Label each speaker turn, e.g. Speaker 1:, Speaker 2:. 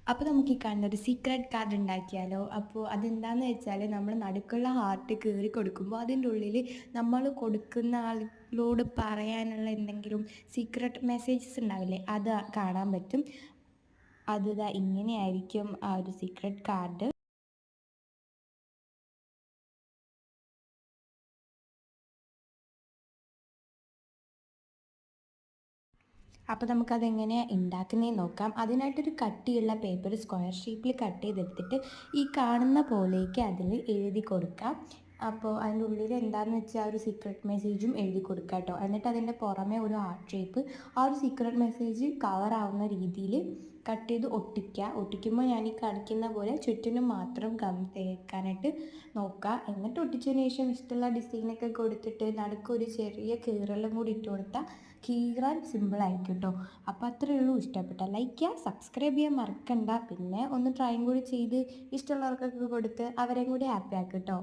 Speaker 1: അപ്പോൾ നമുക്ക് ഈ കാണുന്ന ഒരു സീക്രട്ട് കാർഡ് ഉണ്ടാക്കിയാലോ? അപ്പോൾ അതെന്താണെന്ന് വെച്ചാൽ നമ്മൾ നടുക്കുള്ള ഹാർട്ട് കീറി കൊടുക്കുമ്പോൾ അതിൻ്റെ ഉള്ളിൽ നമ്മൾ കൊടുക്കുന്ന ആളോട് പറയാനുള്ള എന്തെങ്കിലും സീക്രട്ട് മെസ്സേജസ് ഉണ്ടാവില്ലേ? അത് കാണാൻ പറ്റും. അത് ദാ ഇങ്ങനെയായിരിക്കും ആ ഒരു സീക്രട്ട് കാർഡ്. അപ്പോൾ നമുക്കതെങ്ങനെയാണ് ഉണ്ടാക്കുന്നതെന്ന് നോക്കാം. അതിനായിട്ടൊരു കട്ടിയുള്ള പേപ്പർ സ്ക്വയർ ഷേപ്പിൽ കട്ട് ചെയ്തെടുത്തിട്ട് ഈ കാണുന്ന പോലേക്ക് അതിൽ എഴുതി കൊടുക്കാം. അപ്പോൾ അതിൻ്റെ ഉള്ളിൽ എന്താണെന്ന് വെച്ചാൽ ആ ഒരു സീക്രട്ട് മെസ്സേജും എഴുതി കൊടുക്കുക കേട്ടോ. എന്നിട്ട് അതിൻ്റെ പുറമെ ഒരു ഹാർട്ട് ഷേപ്പ് ആ ഒരു സീക്രട്ട് മെസ്സേജ് കവർ ആവുന്ന രീതിയിൽ കട്ട് ചെയ്ത് ഒട്ടിക്കുക. ഒട്ടിക്കുമ്പോൾ ഞാൻ ഈ കാണിക്കുന്ന പോലെ ചുറ്റിനും മാത്രം ഗം തേക്കാനായിട്ട് നോക്കുക. എന്നിട്ട് ഒട്ടിച്ചതിന് ശേഷം ഇഷ്ടമുള്ള ഡിസൈനൊക്കെ കൊടുത്തിട്ട് നടുക്കൊരു ചെറിയ കീറലും കൂടി ഇട്ട് കൊടുത്താൽ കീറാൻ സിമ്പിളായിരിക്കും കേട്ടോ. അപ്പോൾ അത്രയേ ഉള്ളൂ. ഇഷ്ടപ്പെട്ടാൽ ലൈക്ക് ചെയ്യുക, സബ്സ്ക്രൈബ് ചെയ്യാൻ മറക്കണ്ട. പിന്നെ ഒന്ന് ട്രൈയും കൂടി ചെയ്ത് ഇഷ്ടമുള്ളവർക്കൊക്കെ കൊടുത്ത് അവരെയും കൂടി ഹാപ്പി ആക്കുക കേട്ടോ.